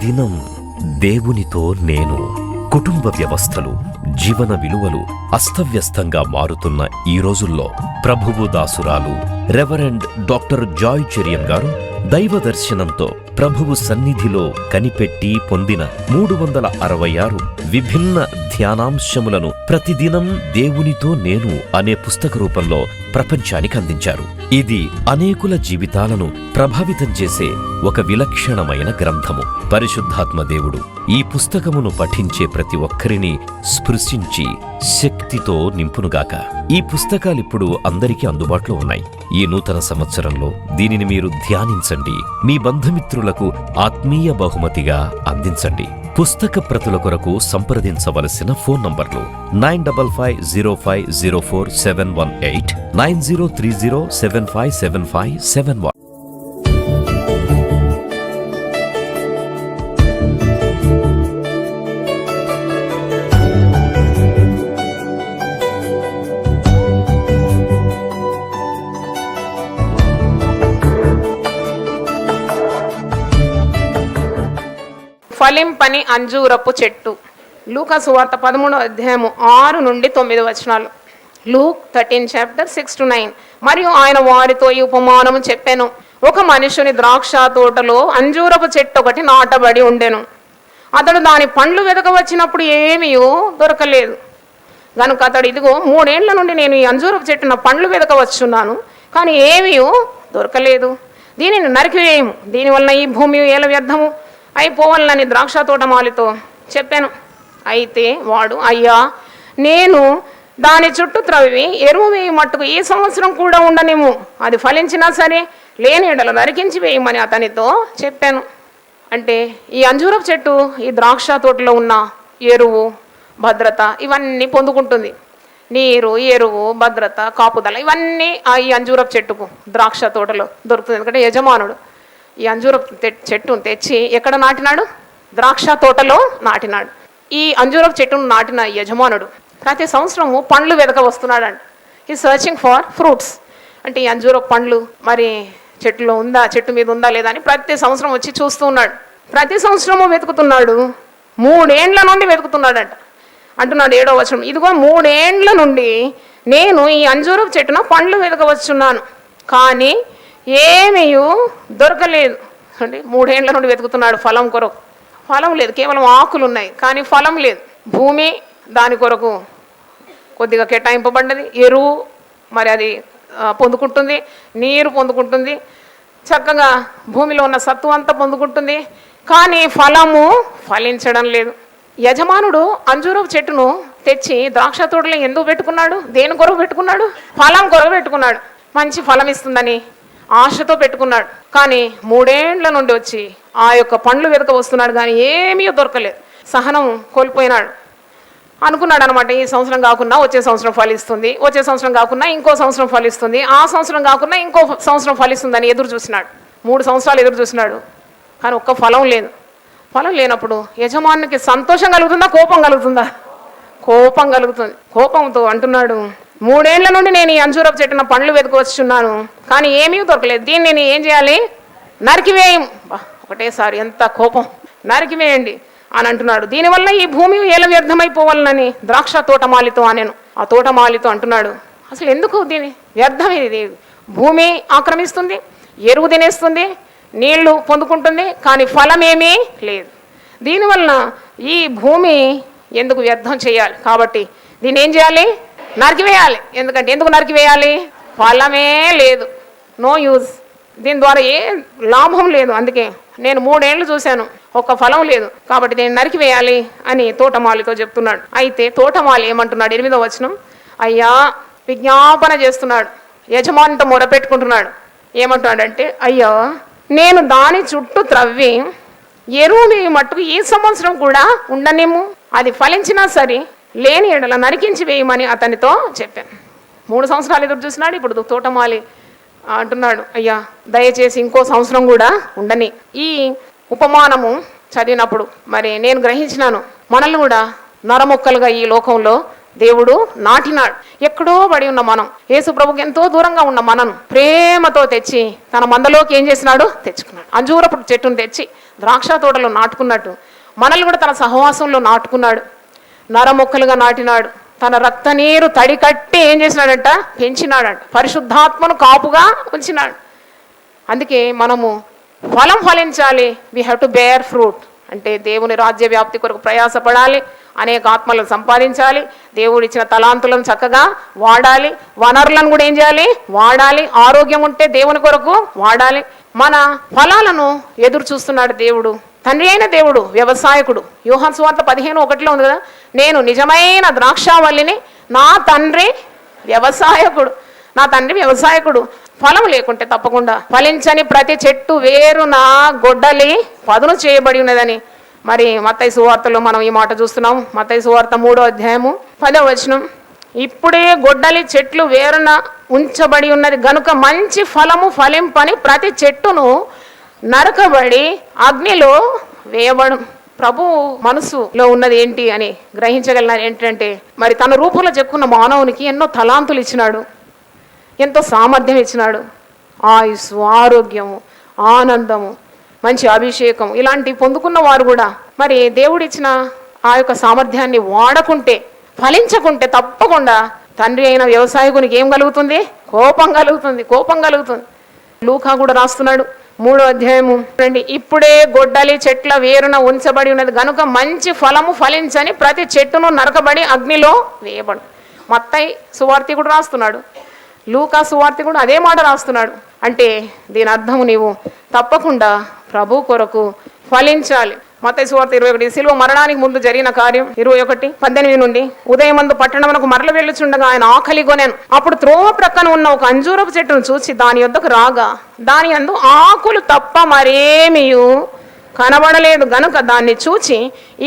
దినం దేవునితో నేను. కుటుంబ వ్యవస్థలు, జీవన విలువలు అస్తవ్యస్తంగా మారుతున్న ఈ రోజుల్లో ప్రభువు దాసురాలు రెవరెండ్ డాక్టర్ జాయ్ చెరియన్ గారు దైవ దర్శనంతో ప్రభువు సన్నిధిలో కనిపెట్టి పొందిన 366 విభిన్న ధ్యానాంశములను ప్రతిదినం దేవునితో నేను అనే పుస్తక రూపంలో ప్రపంచానికి అందించారు. ఇది అనేకుల జీవితాలను ప్రభావితం చేసే ఒక విలక్షణమైన గ్రంథము. పరిశుద్ధాత్మ దేవుడు ఈ పుస్తకమును పఠించే ప్రతి ఒక్కరిని స్పృశించి శక్తితో నింపునుగాక. ఈ పుస్తకాలిప్పుడు అందరికీ అందుబాటులో ఉన్నాయి. ఈ నూతన సంవత్సరంలో దీనిని మీరు ధ్యానించండి, మీ బంధుమిత్రులకు ఆత్మీయ బహుమతిగా అందించండి. పుస్తక ప్రతుల కొరకు సంప్రదించవలసిన ఫోన్ నంబర్లు 9550504718, 9030757571. ఫలింపని అంజూరపు చెట్టు. లూకా సువార్త 13:6-9. లూక్ 13:6-9. మరియు ఆయన వారితో ఈ ఉపమానము చెప్పెను. ఒక మనుషుని ద్రాక్ష తోటలో అంజూరపు చెట్టు ఒకటి నాటబడి ఉండెను. అతడు దాని పండ్లు వెదకవచ్చినప్పుడు ఏమీ దొరకలేదు గనుక అతడు, ఇదిగో 3 ఏళ్ల నుండి నేను ఈ అంజూరపు చెట్టు నా పండ్లు వెదకవచ్చున్నాను, కానీ ఏమీ దొరకలేదు. దీనిని నరికివేయము, దీనివల్ల ఈ భూమి ఏల వ్యర్థము అయిపోవాలని ద్రాక్ష తోటమాలితో చెప్పాను. అయితే వాడు, అయ్యా, నేను దాని చుట్టూ త్రవ్వి ఎరువు వేయి మట్టుకు ఈ సంవత్సరం కూడా ఉండనేమో, అది ఫలించినా సరే, లేని ఎడల నరికించి వేయమని అతనితో చెప్పాను. అంటే ఈ అంజూరపు చెట్టు ఈ ద్రాక్ష తోటలో ఉన్న ఎరువు, భద్రత ఇవన్నీ పొందుకుంటుంది. నీరు, ఎరువు, భద్రత, కాపుదల ఇవన్నీ ఈ అంజూరపు చెట్టుకు ద్రాక్ష తోటలో దొరుకుతుంది. ఎందుకంటే యజమానుడు ఈ అంజూరపు చెట్టును తెచ్చి ఎక్కడ నాటినాడు? ద్రాక్ష తోటలో నాటినాడు. ఈ అంజూరపు చెట్టును నాటిన యజమానుడు ప్రతి సంవత్సరము పండ్లు వెదక వస్తున్నాడంట. ఈ సర్చింగ్ ఫర్ ఫ్రూట్స్. అంటే ఈ అంజూరపు పండ్లు మరి చెట్టులో ఉందా, చెట్టు మీద ఉందా లేదా అని ప్రతి సంవత్సరం వచ్చి చూస్తూ ఉన్నాడు. ప్రతి సంవత్సరము వెతుకుతున్నాడు. 3 ఏండ్ల నుండి వెతుకుతున్నాడంట. అంటున్నాడు 7వ వచనం, ఇదిగో 3 ఏండ్ల నుండి నేను ఈ అంజూరపు చెట్టున పండ్లు వెతకవచ్చున్నాను, కానీ ఏమీ దొరకలేదు. అంటే 3 ఏండ్ల నుండి వెతుకుతున్నాడు ఫలం కొరకు. ఫలం లేదు, కేవలం ఆకులు ఉన్నాయి కానీ ఫలం లేదు. భూమి దాని కొరకు కొద్దిగా కేటాయింపబడ్డది, ఎరువు మరి అది పొందుకుంటుంది, నీరు పొందుకుంటుంది, చక్కగా భూమిలో ఉన్న సత్తు అంతా పొందుకుంటుంది, కానీ ఫలము ఫలించడం లేదు. యజమానుడు అంజూరపు చెట్టును తెచ్చి ద్రాక్ష తోటలో ఎందుకు పెట్టుకున్నాడు? దేని కొరకు పెట్టుకున్నాడు? ఫలం కొరకు పెట్టుకున్నాడు. మంచి ఫలం ఇస్తుందని ఆశతో పెట్టుకున్నాడు. కానీ 3 ఏండ్ల నుండి వచ్చి ఆ యొక్క పండ్లు వెతక వస్తున్నాడు, కానీ ఏమీ దొరకలేదు. సహనం కోల్పోయినాడు. అనుకున్నాడు అనమాట, ఈ సంవత్సరం కాకుండా వచ్చే సంవత్సరం ఫలిస్తుంది, వచ్చే సంవత్సరం కాకుండా ఇంకో సంవత్సరం ఫలిస్తుంది, ఆ సంవత్సరం కాకుండా ఇంకో సంవత్సరం ఫలిస్తుందని ఎదురు చూసినాడు. 3 సంవత్సరాలు ఎదురు చూసినాడు, కానీ ఒక్క ఫలం లేదు. ఫలం లేనప్పుడు యజమానికి సంతోషం కలుగుతుందా, కోపం కలుగుతుందా? కోపం కలుగుతుంది. కోపంతో అంటున్నాడు, 3 ఏండ్ల నుండి నేను ఈ అంజూరపు చెట్టున పండ్లు వెతుకువచ్చున్నాను, కానీ ఏమీ దొరకలేదు. దీన్ని నేను ఏం చేయాలి? నరికివేయం. ఒకటేసారి ఎంత కోపం! నరికివేయండి అని అంటున్నాడు. దీనివల్ల ఈ భూమి ఏల వ్యర్థమైపోవాలని ద్రాక్ష తోటమాలితో అనేను. ఆ తోటమాలితో అంటున్నాడు, అసలు ఎందుకు దీని వ్యర్థం? ఇది భూమి ఆక్రమిస్తుంది, ఎరువు తినేస్తుంది, నీళ్లు పొందుకుంటుంది, కానీ ఫలం ఏమీ లేదు. దీనివల్ల ఈ భూమి ఎందుకు వ్యర్థం చేయాలి? కాబట్టి దీన్ని ఏం చేయాలి? నరికివేయాలి. ఎందుకు నరికివేయాలి? ఫలమే లేదు, నో యూజ్. దీని ద్వారా ఏ లాభం లేదు. అందుకే నేను 3 ఏళ్ళు చూశాను, ఒక్క ఫలం లేదు, కాబట్టి దీన్ని నరికివేయాలి అని తోటమాలితో చెప్తున్నాడు. అయితే తోటమాలి ఏమంటున్నాడు? 8వ వచనం, అయ్యా, విజ్ఞాపన చేస్తున్నాడు, యజమానితో మొరపెట్టుకుంటున్నాడు. ఏమంటున్నాడంటే, అయ్యా, నేను దాని చుట్టూ త్రవ్వి ఎరువు వేయి మట్టుకు ఈ సంవత్సరం కూడా ఉండనేమో, అది ఫలించినా సరే, లేని ఎడల నరికించి వేయమని అతనితో చెప్పాను. 3 సంవత్సరాలు ఎదురు చూసినాడు. ఇప్పుడు తోటమాలి అంటున్నాడు, అయ్యా, దయచేసి ఇంకో సంవత్సరం కూడా ఉండని. ఈ ఉపమానము చదివినప్పుడు మరి నేను గ్రహించినాను, మనల్ని కూడా నరమొక్కలుగా ఈ లోకంలో దేవుడు నాటినాడు. ఎక్కడో పడి ఉన్న మనం, యేసు ప్రభుకి ఎంతో దూరంగా ఉన్న మనను ప్రేమతో తెచ్చి తన మందలోకి ఏం చేసినాడు? తెచ్చుకున్నాడు. అంజూరపు చెట్టును తెచ్చి ద్రాక్ష తోటలో నాటుకున్నట్టు మనల్ని కూడా తన సహవాసంలో నాటుకున్నాడు. నరమొక్కలుగా నాటినాడు. తన రక్త నీరు తడి కట్టి ఏం చేసినాడంట? పెంచినాడంట. పరిశుద్ధాత్మను కాపుగా ఉంచినాడు. అందుకే మనము ఫలం ఫలించాలి. We have to bear fruit. అంటే దేవుని రాజ్య వ్యాప్తి కొరకు ప్రయాసపడాలి, అనేక ఆత్మలను సంపాదించాలి, దేవుడు ఇచ్చిన తలాంతులను చక్కగా వాడాలి, వనరులను కూడా ఏం చేయాలి? వాడాలి. ఆరోగ్యం ఉంటే దేవుని కొరకు వాడాలి. మన ఫలాలను ఎదురు చూస్తున్నాడు దేవుడు. తండ్రి అయిన దేవుడు వ్యవసాయకుడు. యోహాను సువార్త 15:1 ఉంది కదా, నేను నిజమైన ద్రాక్షావల్లిని, నా తండ్రి వ్యవసాయకుడు. నా తండ్రి వ్యవసాయకుడు. ఫలం లేకుంటే తప్పకుండా ఫలించని ప్రతి చెట్టు వేరున గొడ్డలి పదును చేయబడి ఉన్నదని మరి మత్తయి సువార్తలో మనం ఈ మాట చూస్తున్నాం. మత్తయి సువార్త 3:10 ఇప్పుడే గొడ్డలి చెట్లు వేరున ఉంచబడి ఉన్నది గనుక మంచి ఫలము ఫలింపని ప్రతి చెట్టును నరకబడి అగ్నిలో వేయబడు. ప్రభు మనసులో ఉన్నది ఏంటి అని గ్రహించగలిగినారు. ఏంటంటే మరి తన రూపంలో చెప్పుకున్న మానవునికి ఎన్నో తలాంతులు ఇచ్చినాడు, ఎంతో సామర్థ్యం ఇచ్చినాడు. ఆయుస్సు, ఆరోగ్యము, ఆనందము, మంచి అభిషేకం ఇలాంటివి పొందుకున్న వారు కూడా మరి దేవుడిచ్చిన ఆ యొక్క సామర్థ్యాన్ని వాడకుంటే, ఫలించకుంటే తప్పకుండా తండ్రి అయిన వ్యవసాయకునికి ఏం కలుగుతుంది? కోపం కలుగుతుంది. లూకా కూడా రాస్తున్నాడు 3:2 ఇప్పుడే గొడ్డలి చెట్ల వేరున ఉంచబడి ఉన్నది గనుక మంచి ఫలము ఫలించని ప్రతి చెట్టును నరకబడి అగ్నిలో వేయబడు. మత్తయి సువార్తి కూడా రాస్తున్నాడు, లూకా సువార్తి కూడా అదే మాట రాస్తున్నాడు. అంటే దీని అర్థము నీవు తప్పకుండా ప్రభు కొరకు ఫలించాలి. మత్తయి సువార్త 21 శిలువ మరణానికి ముందు జరిగిన కార్యం 21:18 నుండి ఉదయమందు పట్టణమునకు మరల వెళ్ళుచుండగా ఆయన ఆకలి కొనెను. అప్పుడు త్రోవ ప్రక్కన ఉన్న ఒక అంజూరపు చెట్టును చూసి దాని యొద్దకు రాగా దాని యందు ఆకులు తప్ప మరేమియు కనబడలేదు గనుక దాన్ని చూచి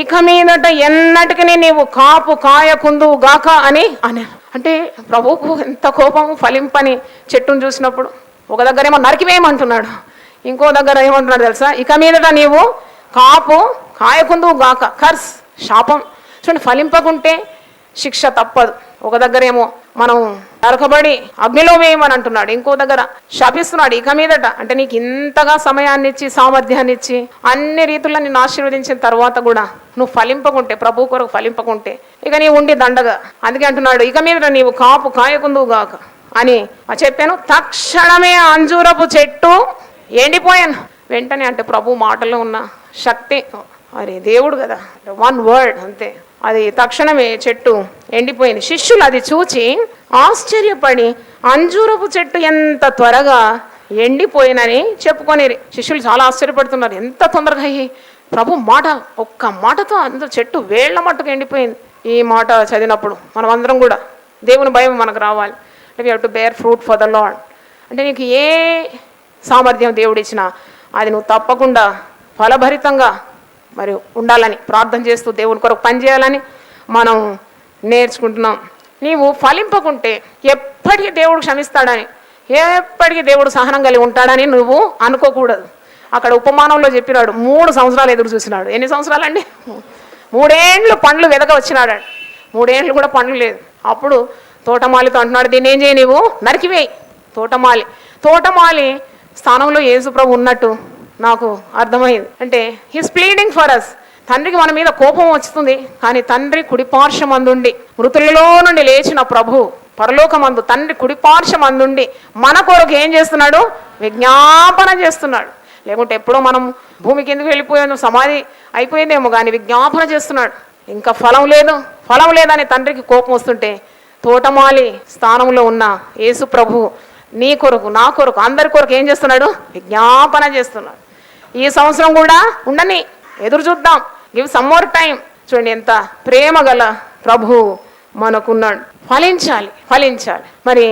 ఇక మీదట ఎన్నటికి నీవు కాపు కాయకుందువు గాక అని అన్నారు. అంటే ప్రభువుకు ఎంత కోపం ఫలింపని చెట్టును చూసినప్పుడు. ఒక దగ్గర ఏమో నరికివేయమంటున్నాడు, ఇంకో దగ్గర ఏమంటున్నాడు తెలుసా? ఇక మీదట నీవు కాపు కాయకుందువు గాక. కర్స్, శాపం. చూడండి, ఫలింపకుంటే శిక్ష తప్పదు. ఒక దగ్గర ఏమో మనం నరకబడి అగ్నిలో వేయమని అంటున్నాడు, ఇంకో దగ్గర శపిస్తున్నాడు. ఇక మీదట అంటే నీకు ఇంతగా సమయాన్ని ఇచ్చి సామర్థ్యాన్ని ఇచ్చి అన్ని రీతుల్లో నిన్ను ఆశీర్వదించిన తర్వాత కూడా నువ్వు ఫలింపకుంటే, ప్రభు కొరకు ఫలింపకుంటే ఇక నీవు ఉండి దండగా. అందుకే అంటున్నాడు ఇక మీదట నీవు కాపు కాయకుందువు గాక అని చెప్పాను. తక్షణమే అంజూరపు చెట్టు ఎండిపోయాను. వెంటనే అంటే ప్రభు మాటలో ఉన్న శక్తి, అరే దేవుడు కదా, 1 వర్డ్ అంతే, అది తక్షణమే చెట్టు ఎండిపోయింది. శిష్యులు అది చూచి ఆశ్చర్యపడి అంజూరపు చెట్టు ఎంత త్వరగా ఎండిపోయినని చెప్పుకొని శిష్యులు చాలా ఆశ్చర్యపడుతున్నారు. ఎంత తొందరగా ప్రభు మాట, ఒక్క మాటతో అంత చెట్టు వేళ్ల మట్టుకు ఎండిపోయింది. ఈ మాట చదివినప్పుడు మనం అందరం కూడా దేవుని భయం మనకు రావాలి. We have to bear fruit for the lord. అంటే నీకు ఏ సామర్థ్యం దేవుడు ఇచ్చినా అది నువ్వు తప్పకుండా ఫలభరితంగా మరి ఉండాలని ప్రార్థన చేస్తూ దేవుని కొరకు పనిచేయాలని మనం నేర్చుకుంటున్నాం. నీవు ఫలింపకుంటే ఎప్పటికీ దేవుడు క్షమిస్తాడని, ఎప్పటికీ దేవుడు సహనం కలిగి ఉంటాడని నువ్వు అనుకోకూడదు. అక్కడ ఉపమానంలో చెప్పినాడు 3 సంవత్సరాలు ఎదురు చూసినాడు. ఎన్ని సంవత్సరాలండి? 3 ఏండ్లు పండ్లు వెదక వచ్చినాడు. 3 ఏండ్లు కూడా పండ్లు లేదు. అప్పుడు తోటమాలితో అంటున్నాడు, దీన్ని ఏం చేయి, నీవు నరికివేయి. తోటమాలి స్థానంలో యేసు ప్రభు ఉన్నట్టు నాకు అర్థమైంది. అంటే హీస్ ప్లీడింగ్ ఫర్ అస్. తండ్రికి మన మీద కోపం వస్తుంది, కానీ తండ్రి కుడిపార్శ్వమందుండి, మృతులలో నుండి లేచిన ప్రభు పరలోకమందు తండ్రి కుడిపార్శ్వమందుండి మన కొరకు ఏం చేస్తున్నాడు? విజ్ఞాపన చేస్తున్నాడు. లేకుంటే ఎప్పుడో మనం భూమికి ఎందుకు వెళ్ళిపోయాను, సమాధి అయిపోయిందేమో, కానీ విజ్ఞాపన చేస్తున్నాడు. ఇంకా ఫలం లేదని తండ్రికి కోపం వస్తుంటే తోటమాలి స్థానంలో ఉన్న యేసు ప్రభు నీ కొరకు, నా కొరకు, అందరి కొరకు ఏం చేస్తున్నాడు? విజ్ఞాపన చేస్తున్నాడు. ఈ సంవత్సరం కూడా ఉండని, ఎదురు చూద్దాం, గివ్ సమ్ మోర్ టైం. చూడండి ఎంత ప్రేమ గల ప్రభు మనకున్నాడు. ఫలించాలి. మరి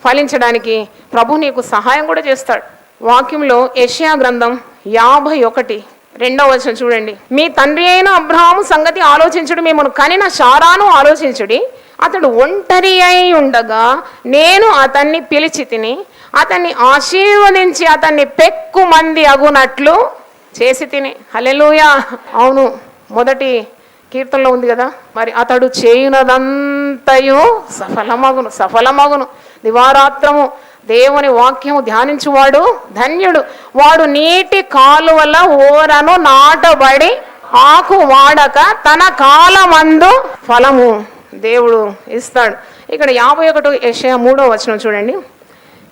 ఫలించడానికి ప్రభు నీకు సహాయం కూడా చేస్తాడు. వాక్యంలో యెషయా గ్రంథం 51:2 చూడండి. మీ తండ్రి అయిన అబ్రహాము సంగతి ఆలోచించుడు, మిమ్మల్ని కనిన శారాను ఆలోచించుడి. అతడు ఒంటరి అయి ఉండగా నేను అతన్ని పిలిచి తిని, అతన్ని ఆశీర్వదించి అతన్ని పెక్కు మంది అగునట్లు చేసి తిని. హల్లెలూయా. అవును, మొదటి కీర్తనలో ఉంది కదా, మరి అతడు చేయునదంతా అంతయు సఫలమగును. దివారాత్రము దేవుని వాక్యము ధ్యానించువాడు ధన్యుడు. వాడు నీటి కాలువల ఓరను నాటబడి ఆకు వాడక తన కాలమందు ఫలము దేవుడు ఇస్తాడు. ఇక్కడ 51 యెషయా 3వ చూడండి.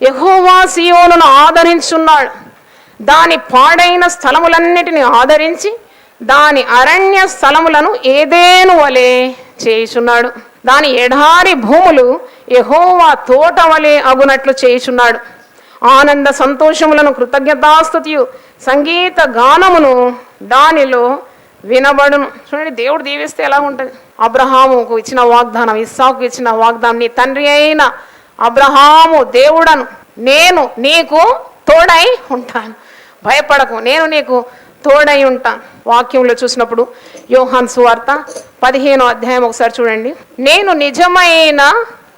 యెహోవా సీయోనును ఆదరించున్నాడు, దాని పాడైన స్థలములన్నిటిని ఆదరించి దాని అరణ్య స్థలములను ఏదేను వలె చేయుచున్నాడు. దాని ఎడారి భూములు యెహోవా తోట వలె అగునట్లు చేయుచున్నాడు. ఆనంద సంతోషములను కృతజ్ఞతాస్తుతియు సంగీత గానమును దానిలో వినబడును. చూడండి, దేవుడు దీవిస్తే ఎలా ఉంటుంది. అబ్రహాముకు ఇచ్చిన వాగ్దానం, ఇస్సాకుకు ఇచ్చిన వాగ్దానం, నీ తండ్రి అయిన అబ్రహాము దేవుడను నేను నీకు తోడై ఉంటాను, భయపడకు, నేను నీకు తోడై ఉంటాను. వాక్యంలో చూసినప్పుడు యోహాను సువార్త 15వ అధ్యాయం ఒకసారి చూడండి. నేను నిజమైన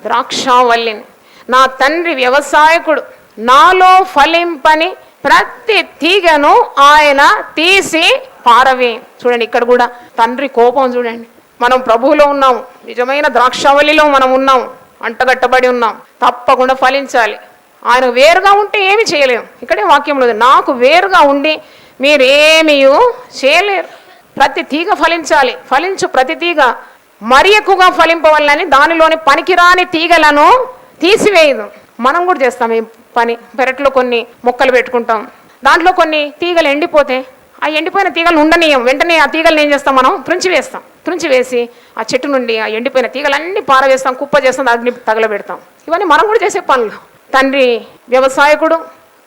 ద్రాక్షావల్లిని, నా తండ్రి వ్యవసాయకుడు, నాలో ఫలింపని ప్రతి తీగను ఆయన తీసి పారవే. చూడండి, ఇక్కడ కూడా తండ్రి కోపం చూడండి. మనం ప్రభువులో ఉన్నాము, నిజమైన ద్రాక్షావల్లిలో మనం ఉన్నాము, అంటగట్టబడి ఉన్నాం, తప్పకుండా ఫలించాలి. ఆయన వేరుగా ఉంటే ఏమి చేయలేము. ఇక్కడే వాక్యంలో నాకు వేరుగా ఉండి మీరేమీ చేయలేరు. ప్రతి తీగ ఫలించాలి. ఫలించు ప్రతి తీగ మరి ఎక్కువగా ఫలింపవాలని దానిలోని పనికిరాని తీగలను తీసివేయదు. మనం కూడా చేస్తాం ఈ పని. పెరట్లో కొన్ని మొక్కలు పెట్టుకుంటాం, దాంట్లో కొన్ని తీగలు ఎండిపోతే ఆ ఎండిపోయిన తీగలు ఉండనీయం. వెంటనే ఆ తీగలను ఏం చేస్తాం, మనం తుంచి వేసి ఆ చెట్టు నుండి ఆ ఎండిపోయిన తీగలన్నీ పారవేస్తాం, కుప్ప చేస్తాం, అగ్ని తగలబెడతాం. ఇవన్నీ మనం కూడా చేసే పనులు. తండ్రి వ్యవసాయకుడు,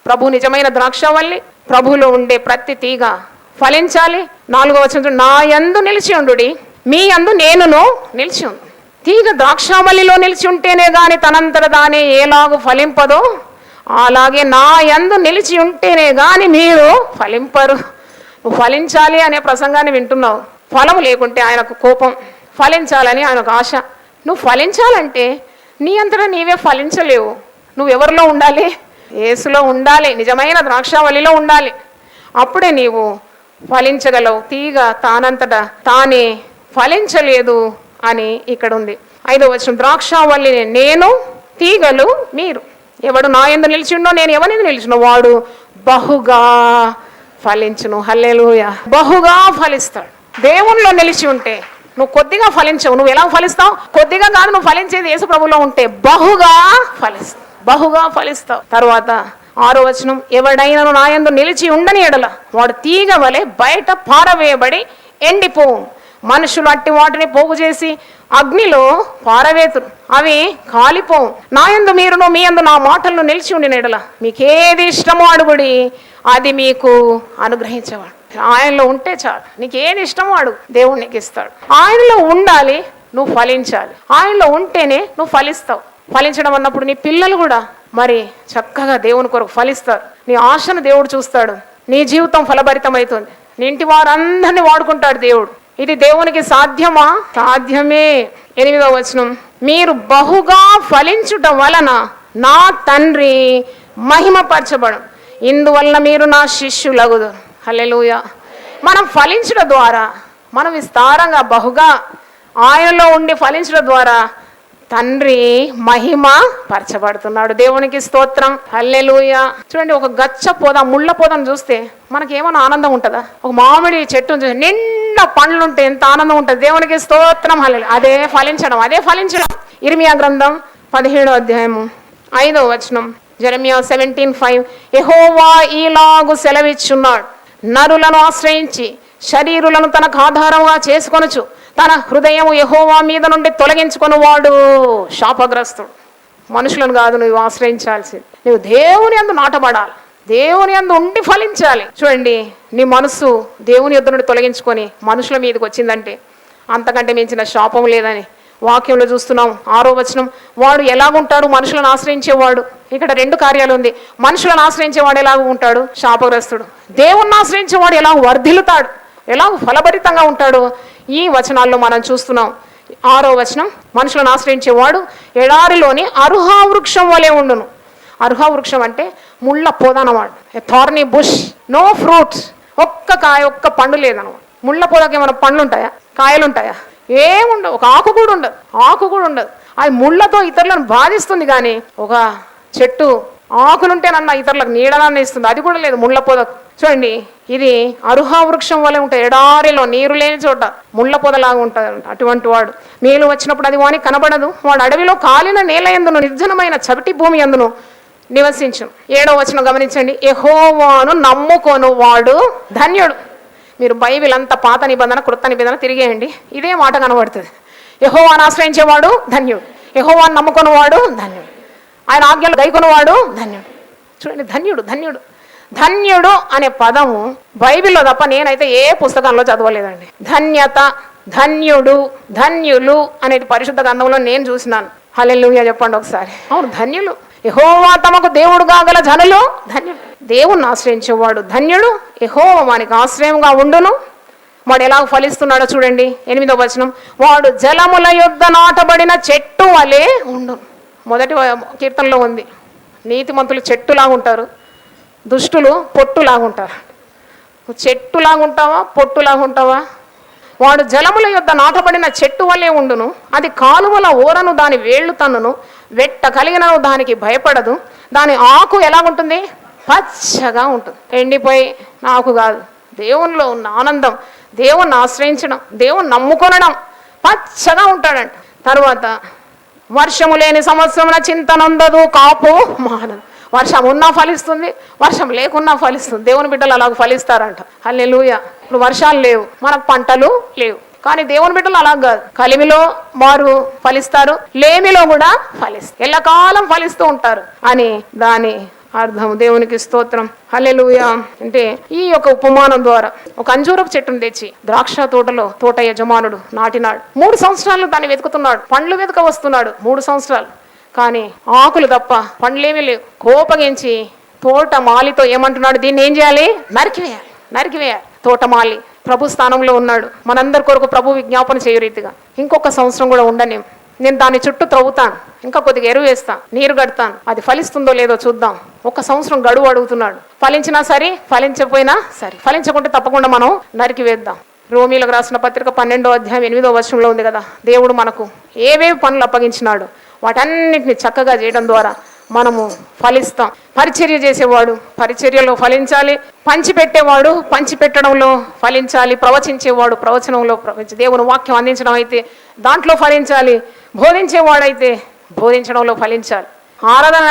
ప్రభు నిజమైన ద్రాక్షావల్లి. ప్రభువులో ఉండే ప్రతి తీగ ఫలించాలి. 4వ వచనం, నా యందు నిలిచి ఉండుడి, మీ యందు నేనును నిలిచి ఉండు. తీగ ద్రాక్షావల్లిలో నిలిచి ఉంటేనే గాని తనంతట దానే ఏలాగు ఫలింపదో అలాగే నా యందు నిలిచి ఉంటేనే గాని మీరు ఫలింపరు. నువ్వు ఫలించాలి అనే ప్రసంగాన్ని వింటున్నావు, ఫలము లేకుంటే ఆయనకు కోపం, ఫలించాలని ఆయనకు ఆశ. నువ్వు ఫలించాలంటే నీ అంతటా నీవే ఫలించలేవు. నువ్వెవరిలో ఉండాలి? యేసులో ఉండాలి, నిజమైన ద్రాక్షావల్లిలో ఉండాలి. అప్పుడే నీవు ఫలించగలవు. తీగ తానంతటా తానే ఫలించలేదు అని ఇక్కడ ఉంది. 5వ వచనం, ద్రాక్షావల్లిని నేను, తీగలు మీరు. ఎవడు నా యందు నిలిచిండో నేను ఎవరిని నిలిచినో వాడు బహుగా ఫలించును. హల్లెలూయా. బహుగా ఫలిస్తాడు. దేవునిలో నిలిచి ఉంటే నువ్వు కొద్దిగా ఫలించవు. నువ్వు ఎలా ఫలిస్తావు? కొద్దిగా కాదు, నువ్వు ఫలించేది యేసు ప్రభువులో ఉంటే బహుగా ఫలిస్తావు. తర్వాత 6వ వచనం, ఎవడైనను నా యందు నిలిచి ఉండని ఎడల వాడు తీగ వలె బయట పారవేయబడి ఎండిపోవు. మనుషులు అట్టి వాటిని పోగు చేసి అగ్నిలో పారవేతురు, అవి కాలిపోవు. నా యందు మీరును మీ యందు నా మాటలను నిలిచి ఉండిన ఎడల మీకేది ఇష్టమో అడుగుడి, అది మీకు అనుగ్రహించేవాడు. ఆయనలో ఉంటే చాలు, నీకు ఏది ఇష్టమో అడుగు, దేవుడు నీకు ఇస్తాడు. ఆయనలో ఉండాలి, నువ్వు ఫలించాలి. ఆయనలో ఉంటేనే నువ్వు ఫలిస్తావు. ఫలించడం అన్నప్పుడు నీ పిల్లలు కూడా మరి చక్కగా దేవుని కొరకు ఫలిస్తారు. నీ ఆశను దేవుడు చూస్తాడు, నీ జీవితం ఫలభరితమవుతుంది, నీ ఇంటి వారందరినీ వాడుకుంటాడు దేవుడు. ఇది దేవునికి సాధ్యమా? సాధ్యమే. 8వ వచనం, మీరు బహుగా ఫలించుట వలన నా తండ్రి మహిమపరచబడు, ఇందువల్ల మీరు నా శిష్యులగుదురు. హల్లెలూయా. మనం ఫలించడం ద్వారా, మనం విస్తారంగా బహుగా ఆయనలో ఉండి ఫలించడం ద్వారా తండ్రి మహిమ పరచబడుతున్నాడు. దేవునికి స్తోత్రం. హల్లెలూయా. చూడండి, ఒక గచ్చ పొద, ముళ్ళ పొదను చూస్తే మనకేమైనా ఆనందం ఉంటుందా? ఒక మామిడి చెట్టును చూసి నిండా పండ్లు ఉంటే ఎంత ఆనందం ఉంటుంది. దేవునికి స్తోత్రం. హల్లెలూయా. అదే ఫలించడం. ఇర్మియా గ్రంథం 17వ అధ్యాయము 5వ వచనం, జెరెమియా 17:5, యెహోవా ఈలాగు సెలవిచ్చున్నాడు, నరులను ఆశ్రయించి శరీరులను తనకు ఆధారంగా చేసుకొనుచు తన హృదయం యెహోవా మీద నుండి తొలగించుకొని వాడు శాపగ్రస్తుడు. మనుషులను కాదు నువ్వు ఆశ్రయించాల్సింది, నువ్వు దేవుని యందు నాటబడాలి, దేవుని యందు ఉండి ఫలించాలి. చూడండి, నీ మనసు దేవుని యొద్ద నుండి తొలగించుకొని మనుషుల మీదకి వచ్చిందంటే అంతకంటే మించిన శాపం లేదని వాక్యంలో చూస్తున్నాం. 6వ వచనం, వాడు ఎలాగుంటాడు? మనుషులను ఆశ్రయించేవాడు. ఇక్కడ 2 కార్యాలు ఉంది. మనుషులను ఆశ్రయించేవాడు ఎలాగ ఉంటాడు? శాపగ్రస్తుడు. దేవుణ్ణి ఆశ్రయించేవాడు ఎలా వర్ధిల్లుతాడు, ఎలా ఫలభరితంగా ఉంటాడు? ఈ వచనాల్లో మనం చూస్తున్నాం. 6వ వచనం, మనుషులను ఆశ్రయించేవాడు ఎడారిలోని అరుహా వృక్షం వలె ఉండును. అరుహా వృక్షం అంటే ముళ్ళ పొద అన్నమాట. థార్నీ బుష్, నో ఫ్రూట్స్, ఒక్క కాయ, ఒక్క పండు లేదన్నమాట. ముళ్ళ పొదకి ఏమైనా పండ్లు ఉంటాయా? కాయలు ఉంటాయా? ఏముండవు, ఒక ఆకు కూడా ఉండదు, ఆకు కూడా ఉండదు. అది ముళ్ళతో ఇతరులను బాధిస్తుంది, కానీ ఒక చెట్టు ఆకులుంటేనన్నా ఇతరులకు నీడనన్నా ఇస్తుంది, అది కూడా లేదు ముళ్ళ పొద. చూడండి, ఇది అరుహా వృక్షం వలె ఉంటుంది, ఎడారిలో నీరు లేని చోట ముళ్ళ పొదలాగా ఉంటుంది. అటువంటి వాడు మేలు వచ్చినప్పుడు అది వానికి కనబడదు. వాడు అడవిలో కాలిన నేల యందును నిర్జనమైన చవిటి భూమి యందును నివసించును. 7వ వచనం గమనించండి, యెహోవాను నమ్ముకొను వాడు ధన్యుడు. మీరు బైబిల్ అంతా పాత నిబంధన క్రొత్త నిబంధన తిరిగేయండి, ఇదే మాట కనబడుతుంది. యెహోవాను ఆశ్రయించేవాడు ధన్యుడు, యెహోవాను నమ్ముకొనివాడు ధన్యుడు, ఆయన ఆజ్ఞలు గైకొనివాడు ధన్యుడు. చూడండి, ధన్యుడు ధన్యుడు ధన్యుడు అనే పదము బైబిల్లో తప్ప నేనైతే ఏ పుస్తకంలో చదవలేదండి. ధన్యత, ధన్యుడు, ధన్యులు అనేది పరిశుద్ధ గ్రంథంలో నేను చూసినాను. హల్లెలూయా చెప్పండి ఒకసారి. అవును, ధన్యులు. యెహోవా తమకు దేవుడుగా గల జనులు ధన్యుడు. దేవుణ్ణి ఆశ్రయించేవాడు ధన్యుడు, యెహోవా వానికి ఆశ్రయంగా ఉండును. వాడు ఎలా ఫలిస్తున్నాడో చూడండి, 8వ వచనం, వాడు జలముల యొద్ద నాటబడిన చెట్టు వలె ఉండును. మొదటి కీర్తనలో ఉంది, నీతిమంతులు చెట్టులాగుంటారు, దుష్టులు పొట్టులాగుంటారు. చెట్టులాగుంటావా పొట్టులాగుంటావా? వాడు జలముల యొద్ద నాటబడిన చెట్టు వలె ఉండును, అది కాలువల ఓరను దాని వేళ్లు తన్నును, వెట్ట కలిగినను దానికి భయపడదు. దాని ఆకు ఎలాగుంటుంది? పచ్చగా ఉంటుంది. ఎండిపోయి నాకు కాదు, దేవునిలో ఉన్న ఆనందం, దేవుణ్ణి ఆశ్రయించడం, దేవుణ్ణి నమ్ముకొనడం, పచ్చగా ఉంటాడంట. తర్వాత వర్షము లేని సంవత్సరమున చింతనందదు, కాపు మానదు. వర్షం ఉన్నా ఫలిస్తుంది, వర్షం లేకున్నా ఫలిస్తుంది. దేవుని బిడ్డలు అలాగ ఫలిస్తారంట. హల్లెలూయా. ఇప్పుడు వర్షాలు లేవు, మనకు పంటలు లేవు, కానీ దేవుని బిడ్డలు అలా కాదు. కలిమిలో వారు ఫలిస్తారు, లేమిలో కూడా ఫలిస్తారు, ఎల్లకాలం ఫలిస్తూ ఉంటారు అని దాని అర్థం. దేవునికి స్తోత్రం. హల్లెలూయా. అంటే ఈ యొక్క ఉపమానం ద్వారా ఒక అంజూరపు చెట్టును తెచ్చి ద్రాక్ష తోటలో తోట యజమానుడు నాటినాడు. 3 సంవత్సరాలు దాన్ని వెతుకుతున్నాడు, పండ్లు వెతుక వస్తున్నాడు 3 సంవత్సరాలు, కానీ ఆకులు తప్ప పండ్లేమీ లేవు. కోపగించి తోట మాలితో ఏమంటున్నాడు? దీన్ని ఏం చేయాలి? నరికివేయాలి, నరికివేయాలి. తోటమాలి ప్రభు స్థానంలో ఉన్నాడు. మనందరి కొరకు ప్రభు విజ్ఞాపన చేయు రీతిగా ఇంకొక సంవత్సరం కూడా ఉండని, నేను దాని చుట్టూ త్రవ్వుతాను, ఇంకా కొద్దిగా ఎరువు వేస్తాను, నీరు కడతాను, అది ఫలిస్తుందో లేదో చూద్దాం. 1 సంవత్సరం గడువు అడుగుతున్నాడు. ఫలించినా సరే, ఫలించకపోయినా సరే, ఫలించకుంటే తప్పకుండా మనం నరికి వేద్దాం. రోమీలకు రాసిన పత్రిక 12వ అధ్యాయం 8వ వచనంలో ఉంది కదా, దేవుడు మనకు ఏవేవి పనులు అప్పగించినాడు వాటన్నిటిని చక్కగా చేయడం ద్వారా మనము ఫలిస్తాం. పరిచర్య చేసేవాడు పరిచర్యలో ఫలించాలి, పంచిపెట్టేవాడు పంచిపెట్టడంలో ఫలించాలి, ప్రవచించేవాడు ప్రవచనంలో దేవుని వాక్యం అందించడం అయితే దాంట్లో ఫలించాలి, బోధించేవాడైతే బోధించడంలో ఫలించాలి, ఆరాధన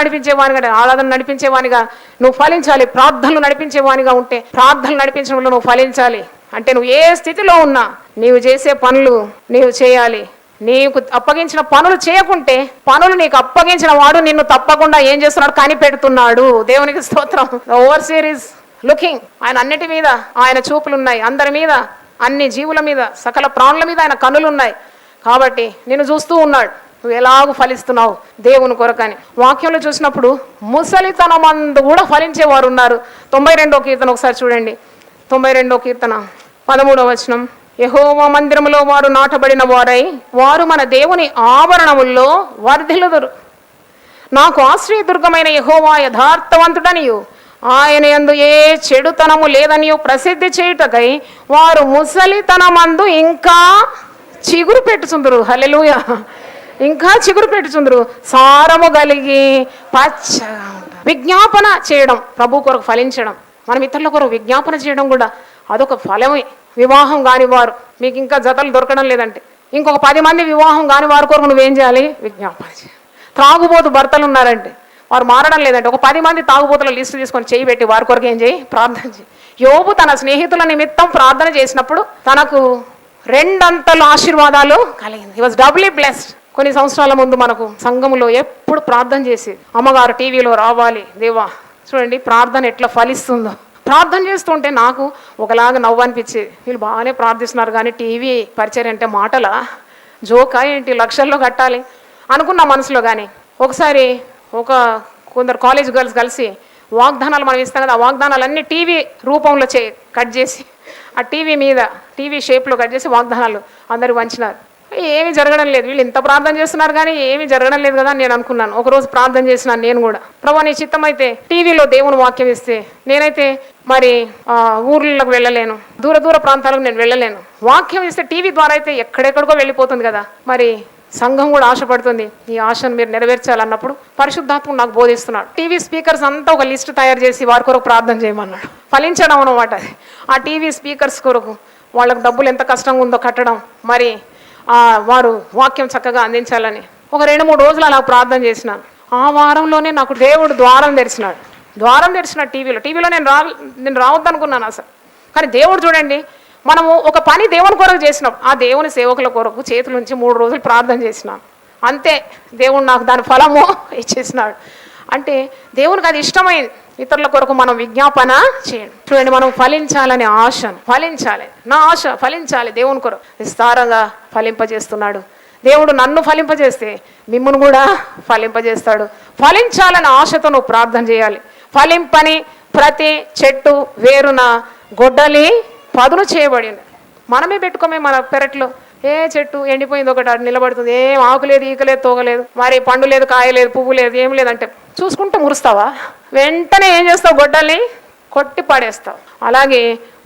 నడిపించేవానిగా నువ్వు ఫలించాలి, ప్రార్థనలు నడిపించేవానిగా ఉంటే ప్రార్థనలు నడిపించడంలో నువ్వు ఫలించాలి. అంటే నువ్వు ఏ స్థితిలో ఉన్నా నీవు చేసే పనులు నీవు చేయాలి. నీకు అప్పగించిన పనులు చేయకుంటే, పనులు నీకు అప్పగించిన వాడు నిన్ను తప్పకుండా ఏం చేస్తున్నాడు? కనిపెడుతున్నాడు. దేవునికి స్తోత్రం. Overseer is looking. ఆయన అన్నిటి మీద ఆయన చూపులున్నాయి, అందరి మీద, అన్ని జీవుల మీద, సకల ప్రాణుల మీద ఆయన కన్నులు ఉన్నాయి. కాబట్టి నిన్ను చూస్తూ ఉన్నాడు, నువ్వు ఎలాగూ ఫలిస్తున్నావు దేవుని కొరకని. వాక్యంలో చూసినప్పుడు ముసలితనమందు కూడా ఫలించేవారు ఉన్నారు. 92వ కీర్తన ఒకసారి చూడండి. 92వ కీర్తన 13వ వచనం, యెహోవా మందిరములో వారు నాటబడిన వారై వారు మన దేవుని ఆభరణముల్లో వర్ధిల్లుదురు. నాకు ఆశ్రయదుర్గమైన యెహోవా యథార్థవంతుడనియు ఆయన యందు ఏ చెడుతనము లేదనియు ప్రసిద్ధి చేయుటకై వారు ముసలితనమందు ఇంకా చిగురు పెట్టుచుందురు. హల్లెలూయా. ఇంకా చిగురు పెట్టుచుందురు, సారము కలిగి పచ్చగా ఉంటారు. విజ్ఞాపన చేయడం, ప్రభు కొరకు ఫలించడం, మనం ఇతరుల కొరకు విజ్ఞాపన చేయడం కూడా అదొక ఫలమే. వివాహం కాని వారు, మీకు ఇంకా జతలు దొరకడం లేదంటే ఇంకొక 10 మంది వివాహం కాని వారి కొరకు నువ్వేం చేయాలి? విజ్ఞాపన చేయాలి. త్రాగుబోతు భర్తలు ఉన్నారంటే, వారు మారడం లేదంటే ఒక 10 మంది తాగుబోతుల లిస్టు తీసుకొని చేయి పెట్టి వారి కొరకు ఏం చేయి? ప్రార్థన చేయి. యోబు తన స్నేహితుల నిమిత్తం ప్రార్థన చేసినప్పుడు తనకు 2 అంతలు ఆశీర్వాదాలు కలిగింది. హి వాజ్ డబ్లీ బ్లెస్డ్. కొన్ని సంవత్సరాల ముందు మనకు సంఘములో ఎప్పుడు ప్రార్థన చేసి అమ్మగారు టీవీలో రావాలి, దేవా చూడండి ప్రార్థన ఎట్లా ఫలిస్తుందో. ప్రార్థన చేస్తుంటే నాకు ఒకలాగా నవ్వు అనిపించేది. వీళ్ళు బాగానే ప్రార్థిస్తున్నారు కానీ టీవీ పరిచయం అంటే మాటలా, జోకా ఏంటి, లక్షల్లో కట్టాలి అనుకున్న మనసులో. కానీ ఒకసారి కొందరు కాలేజ్ గర్ల్స్ కలిసి వాగ్దానాలు మనం ఇస్తాం కదా, ఆ వాగ్దానాలన్నీ టీవీ రూపంలో కట్ చేసి ఆ టీవీ షేప్లో కట్ చేసి వాగ్దానాలు అందరూ వంచినారు. ఏమీ జరగడం లేదు, వీళ్ళు ఇంత ప్రార్థన చేస్తున్నారు కానీ ఏమీ జరగడం లేదు కదా అని నేను అనుకున్నాను. ఒకరోజు ప్రార్థన చేసినాను నేను కూడా, ప్రభు నీ చిత్తం అయితే టీవీలో దేవుని వాక్యం ఇస్తే, నేనైతే మరి ఊర్లకు వెళ్ళలేను, దూర దూర ప్రాంతాలకు నేను వెళ్ళలేను, వాక్యం ఇస్తే టీవీ ద్వారా అయితే ఎక్కడెక్కడికో వెళ్ళిపోతుంది కదా, మరి సంఘం కూడా ఆశపడుతుంది, ఈ ఆశను మీరు నెరవేర్చాలన్నప్పుడు పరిశుద్ధాత్మ నాకు బోధిస్తున్నాడు. టీవీ స్పీకర్స్ అంతా ఒక లిస్ట్ తయారు చేసి వారి కొరకు ప్రార్థన చేయమన్నాడు. ఫలించడం అనమాట. ఆ టీవీ స్పీకర్స్ కొరకు వాళ్ళకు డబ్బులు ఎంత కష్టంగా ఉందో కట్టడం, మరి వారు వాక్యం చక్కగా అందించాలని ఒక 2-3 రోజులు అలా ప్రార్థన చేసినాను. ఆ వారంలోనే నాకు దేవుడు ద్వారం తెరిచినాడు. టీవీలో నేను రావద్దు అనుకున్నాను అసలు. కానీ దేవుడు చూడండి, మనము ఒక పని దేవుని కొరకు చేసినాం, ఆ దేవుని సేవకుల కొరకు చేతుల నుంచి 3 రోజులు ప్రార్థన చేసినాం, అంతే దేవుడు నాకు దాని ఫలము ఇచ్చేసినాడు. అంటే దేవునికి అది ఇష్టమైంది, ఇతరుల కొరకు మనం విజ్ఞాపన చేయండి. చూడండి, మనం ఫలించాలని ఆశను, నా ఆశ ఫలించాలి, దేవుని కొరకు విస్తారంగా ఫలింపజేస్తున్నాడు. దేవుడు నన్ను ఫలింపజేస్తే మిమ్మును కూడా ఫలింపజేస్తాడు. ఫలించాలని ఆశతో నువ్వు ప్రార్థన చేయాలి. ఫలింపని ప్రతి చెట్టు వేరున గొడ్డలి పదును చేయబడి మనమే పెట్టుకోమే. మన పెరట్లో ఏ చెట్టు ఎండిపోయింది ఒకటి అది నిలబడుతుంది, ఏం ఆకు లేదు, ఈక లేదు, తోగలేదు, మరి పండు లేదు, కాయ లేదు, పువ్వు లేదు, ఏం లేదంటే చూసుకుంటే మురుస్తావా? వెంటనే ఏం చేస్తావు? గొడ్డల్ని కొట్టి పడేస్తావు. అలాగే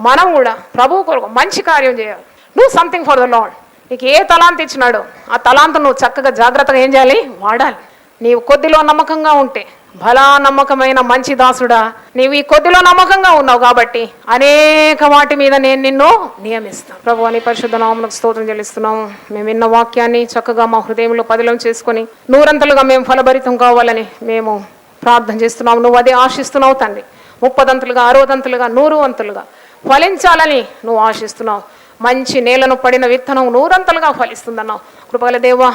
మనం కూడా ప్రభువు కొరకు మంచి కార్యం చేయాలి. Do something for the lord. నీకు ఏ తలాంత్ ఇచ్చినాడో ఆ తలాంత్ నువ్వు చక్కగా జాగ్రత్తగా ఏం చేయాలి? వాడాలి. నీవు కొద్దిలో నమ్మకంగా ఉంటే భలా నమ్మకమైన మంచి దాసుడా, నీవు ఈ కొద్దిలో నమ్మకంగా ఉన్నావు కాబట్టి అనేక వాటి మీద నేను నిన్ను నియమిస్తాను. ప్రభు అని పరిశుద్ధ నామమునకు స్తోత్రం చెల్లిస్తున్నాము. మేము విన్న వాక్యాన్ని చక్కగా మా హృదయంలో పదిలం చేసుకొని 100 మేము ఫలభరితం కావాలని మేము ప్రార్థన చేస్తున్నాము. నువ్వు అదే ఆశిస్తున్నావు తండ్రి. 30 60 100 ఫలించాలని నువ్వు ఆశిస్తున్నావు. మంచి నేలను పడిన విత్తనం 100 ఫలిస్తుందన్నావు. కృపగల దేవా,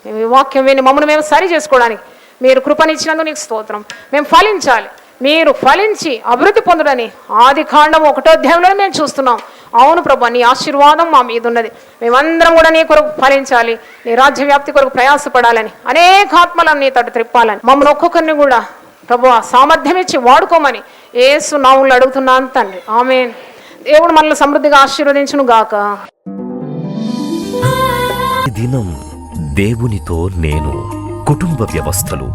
మేము ఈ వాక్యం విని మమ్మల్ని మేము సరి చేసుకోవడానికి మీరు కృపనిచ్చినందుకు నీకు స్తోత్రం. మేము ఫలించాలి, మీరు ఫలించి అభివృద్ధి పొందడని ఆదికాండం 1వ అధ్యాయంలో మేము చూస్తున్నాం. అవును ప్రభు, నీ ఆశీర్వాదం మా మీద ఉన్నది. మేమందరం కూడా నీ కొరకు ఫలించాలి, నీ రాజ్య వ్యాప్తి కొరకు ప్రయాసపడాలని, అనేక ఆత్మలను నీ తట్టు త్రిప్పాలని, మమ్మల్ని ఒక్కొక్కరిని కూడా ప్రభు సామర్థ్యం ఇచ్చి వాడుకోమని యేసు నామములో అడుగుతున్నాను తండ్రి. ఆమేన్. దేవుడు మనల్ని సమృద్ధిగా ఆశీర్వదించును గాక. ఈ దినం దేవునితో నేను. కుటుంబ వ్యవస్థలు,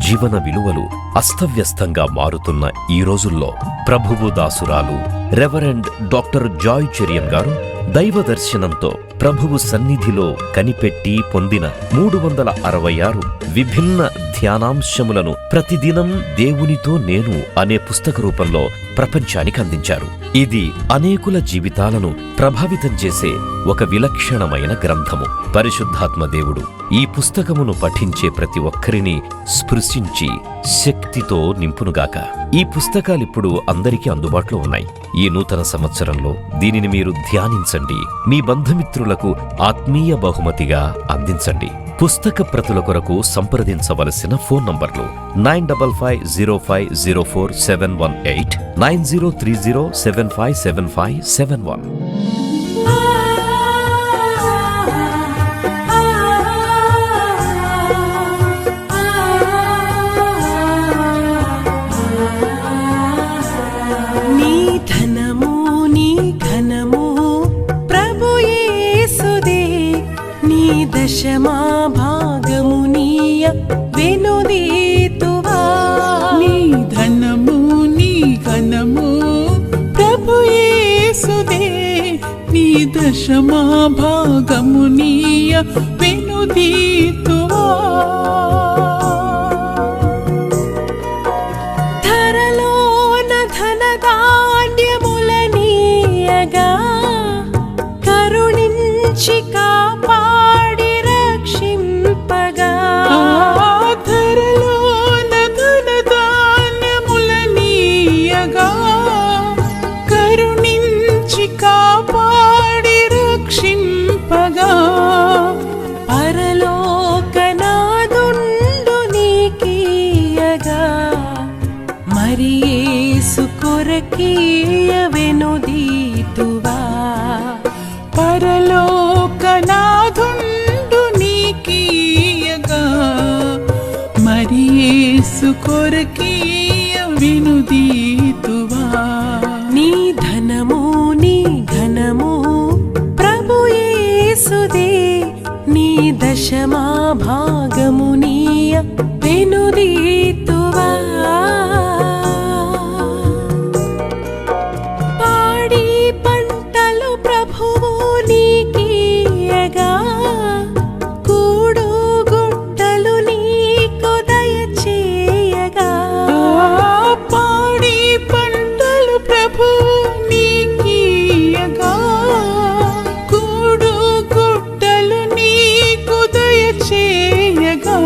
జీవన విలువలు అస్తవ్యస్తంగా మారుతున్న ఈ రోజుల్లో ప్రభువు దాసురాలు రెవరెండ్ డాక్టర్ జాయ్ చెరియన్ గారు దైవ దర్శనంతో ప్రభువు సన్నిధిలో కనిపెట్టి పొందిన 366 విభిన్న ధ్యానాంశములను ప్రతిదినం దేవునితో నేను అనే పుస్తక రూపంలో ప్రపంచానికి అందించారు. ఇది అనేకుల జీవితాలను ప్రభావితం చేసే ఒక విలక్షణమైన గ్రంథము. పరిశుద్ధాత్మ దేవుడు ఈ పుస్తకమును పఠించే ప్రతి ఒక్కరిని స్పృశించి శక్తితో నింపునుగాక. ఈ పుస్తకాలిప్పుడు అందరికీ అందుబాటులో ఉన్నాయి. ఈ నూతన సంవత్సరంలో దీనిని మీరు ధ్యానించండి, మీ బంధుమిత్రులకు ఆత్మీయ బహుమతిగా అందించండి. పుస్తక ప్రతుల కొరకు సంప్రదించవలసిన ఫోన్ నంబర్లు 9550504718, 9030757571. దశమా భాగమునీయ వెనుదీతువా. నీ ధనము నీ ఘనము ప్రభు యేసుదే, నీ దశమా భాగమునీయ వెనుదీతువా. ధరలోన ధనధాన్యములనీయగా కరుణించి కాపాడి రక్షింపగా. ధరలోన ధనధాన్యములనీయగా కరుణించి కాపాడి రక్షింపగా. పరలోకనాదుండు నీకీయగా మరి యేసు కొరకీయ వెనుదీతువా. పరలోకనాదుండు నీకీయగా మరి యేసు కొరకీయ వెనుదీతువా. నీ ధనము నీ ఘనము ప్రభు యేసుదే, దశమా భాగమునీయ వెనుదీతువా పాడి పంటలు ప్రభువు నీకీయగా కూడు గుట్టలు నీకు దయచేయగా పాడి పంటలు ప్రభువు నీకీయగా కూడు గుట్టలు నీకు దయచేయగా